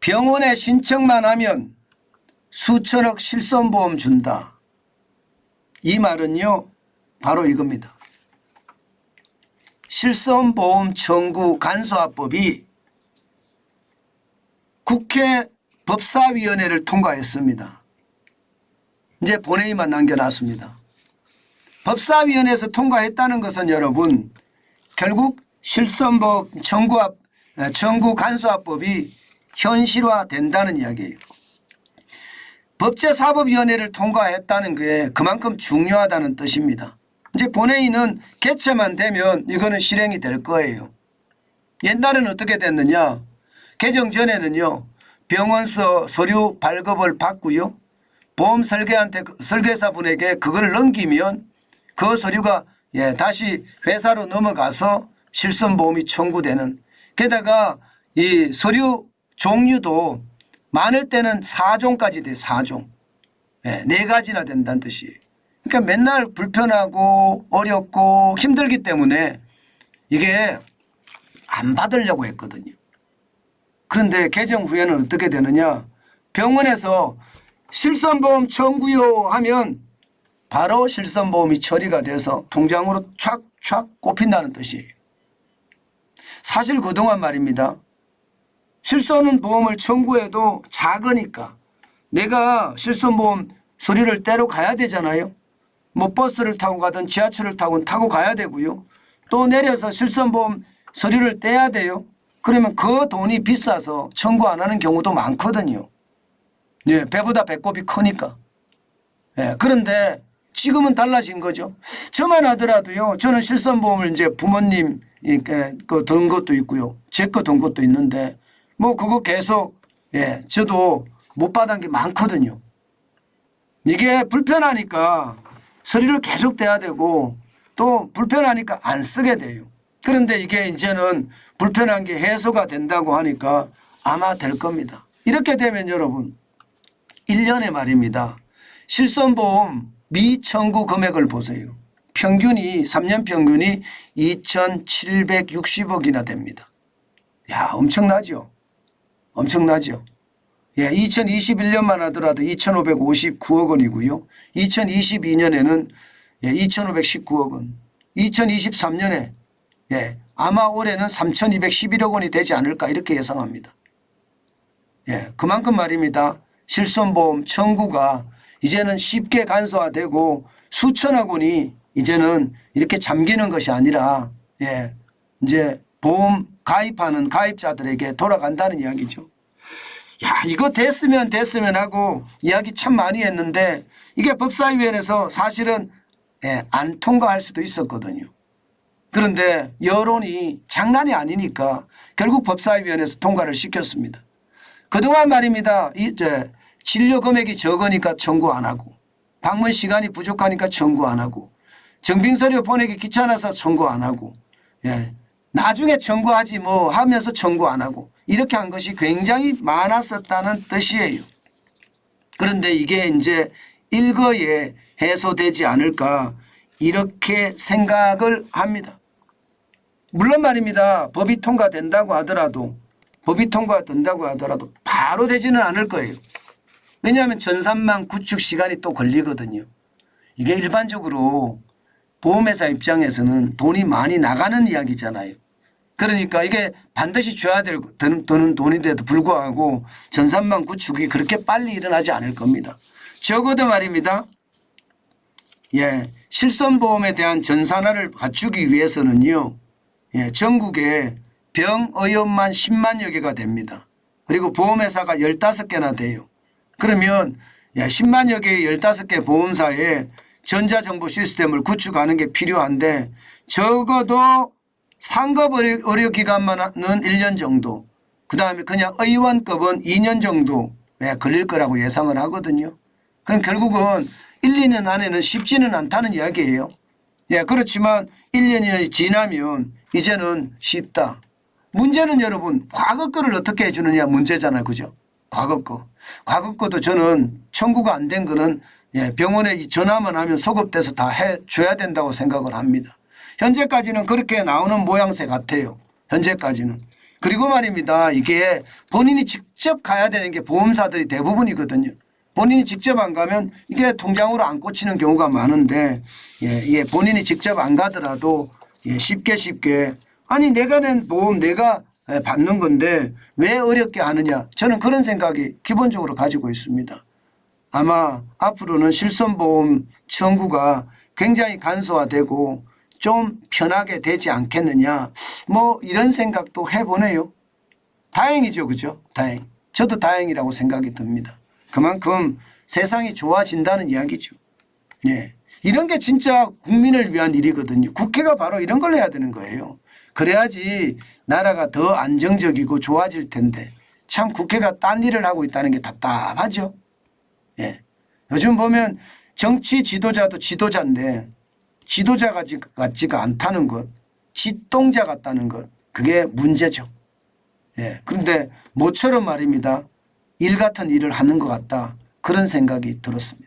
병원에 신청만 하면 수천억 실손보험 준다. 이 말은요 바로 이겁니다. 실손보험 청구 간소화법이 국회 법사위원회를 통과했습니다. 이제 본회의만 남겨놨습니다. 법사위원회에서 통과했다는 것은 여러분 결국 실손보험 청구 간소화법이 현실화된다는 이야기예요. 법제사법위원회를 통과했다는 게 그만큼 중요하다는 뜻입니다. 이제 본회의는 개최만 되면 이거는 실행이 될 거예요. 옛날에는 어떻게 됐느냐. 개정 전에는요. 병원서 서류 발급을 받고요. 보험 설계사분에게 그걸 넘기면 그 서류가 다시 회사로 넘어가서 실손보험이 청구되는. 게다가 이 서류 종류도 많을 때는 4종까지 돼. 4종. 4가지나 된다는 뜻이에요. 그러니까 맨날 불편하고 어렵고 힘들기 때문에 이게 안 받으려고 했거든요. 그런데 개정 후에는 어떻게 되느냐. 병원에서 실손보험 청구요 하면 바로 실손보험이 처리가 돼서 통장으로 촥촥 꼽힌다는 뜻이에요. 사실 그동안 말입니다. 실손보험을 청구해도 작으니까 내가 실손보험 서류를 떼러 가야 되잖아요. 뭐 버스를 타고 가든 지하철을 타고 가야 되고요. 또 내려서 실손보험 서류를 떼야 돼요. 그러면 그 돈이 비싸서 청구 안 하는 경우도 많거든요. 배보다 배꼽이 크니까. 그런데 지금은 달라진 거죠. 저만 하더라도요. 저는 실손보험을 이제 부모님 든 것도 있고요. 제 거 든 것도 있는데 뭐 그거 계속 저도 못 받은 게 많거든요. 이게 불편하니까 서류를 계속 떼야 되고 또 불편하니까 안 쓰게 돼요. 그런데 이게 이제는 불편한 게 해소가 된다고 하니까 아마 될 겁니다. 이렇게 되면 여러분 1년에 말입니다. 실손보험 미청구 금액을 보세요. 평균이 3년 평균이 2,760억이나 됩니다. 야, 엄청나죠. 엄청나죠. 2021년만 하더라도 2,559억 원이고요. 2022년에는 2,519억 원. 2023년에 아마 올해는 3,211억 원이 되지 않을까 이렇게 예상합니다. 그만큼 말입니다. 실손보험 청구가 이제는 쉽게 간소화되고 수천억 원이 이제는 이렇게 잠기는 것이 아니라 이제 보험 가입하는 가입자들에게 돌아간다는 이야기죠. 야, 이거 됐으면 하고 이야기 참 많이 했는데 이게 법사위원회에서 사실은 안 통과할 수도 있었거든요. 그런데 여론이 장난이 아니니까 결국 법사위원회에서 통과를 시켰습니다. 그동안 말입니다. 이제 진료 금액이 적으니까 청구 안 하고 방문 시간이 부족하니까 청구 안 하고 증빙서류 보내기 귀찮아서 청구 안 하고 나중에 청구하지 뭐 하면서 청구 안 하고 이렇게 한 것이 굉장히 많았었다는 뜻이에요. 그런데 이게 이제 일거에 해소되지 않을까 이렇게 생각을 합니다. 물론 말입니다. 법이 통과된다고 하더라도 바로 되지는 않을 거예요. 왜냐하면 전산망 구축 시간이 또 걸리거든요. 이게 일반적으로 보험회사 입장에서는 돈이 많이 나가는 이야기잖아요. 그러니까 이게 반드시 줘야 되는 돈인데도 불구하고 전산망 구축이 그렇게 빨리 일어나지 않을 겁니다. 적어도 말입니다. 실손보험에 대한 전산화를 갖추기 위해서는요. 전국에 병의원만 10만여 개가 됩니다. 그리고 보험회사가 15개나 돼요. 그러면 10만여 개의 15개 보험사에 전자정보 시스템을 구축하는 게 필요한데 적어도 상급 의료기관만은 1년 정도 그다음에 그냥 의원급은 2년 정도 걸릴 거라고 예상을 하거든요. 그럼 결국은 1, 2년 안에는 쉽지는 않다는 이야기예요. 그렇지만 1, 2년이 지나면 이제는 쉽다. 문제는 여러분 과거 거를 어떻게 해주느냐 문제잖아요. 그죠? 과거 거. 과거 거도 저는 청구가 안 된 거는 병원에 전화만 하면 소급돼서 다 해줘야 된다고 생각을 합니다. 현재까지는 그렇게 나오는 모양새 같아요. 현재까지는. 그리고 말입니다. 이게 본인이 직접 가야 되는 게 보험사들이 대부분이거든요. 본인이 직접 안 가면 이게 통장으로 안 꽂히는 경우가 많은데 예, 본인이 직접 안 가더라도 쉽게 아니 내가 낸 보험 내가 받는 건데 왜 어렵게 하느냐. 저는 그런 생각이 기본적으로 가지고 있습니다. 아마 앞으로는 실손보험 청구가 굉장히 간소화되고 좀 편하게 되지 않겠느냐. 뭐 이런 생각도 해보네요. 다행이죠. 그죠? 다행. 저도 다행이라고 생각이 듭니다. 그만큼 세상이 좋아진다는 이야기죠. 예. 이런 게 진짜 국민을 위한 일이거든요. 국회가 바로 이런 걸 해야 되는 거예요. 그래야지 나라가 더 안정적이고 좋아질 텐데 참 국회가 딴 일을 하고 있다는 게 답답하죠. 예. 요즘 보면 정치 지도자도 지도자인데 지도자 같지가 않다는 것, 지동자 같다는 것, 그게 문제죠. 예. 그런데 모처럼 말입니다. 일 같은 일을 하는 것 같다. 그런 생각이 들었습니다.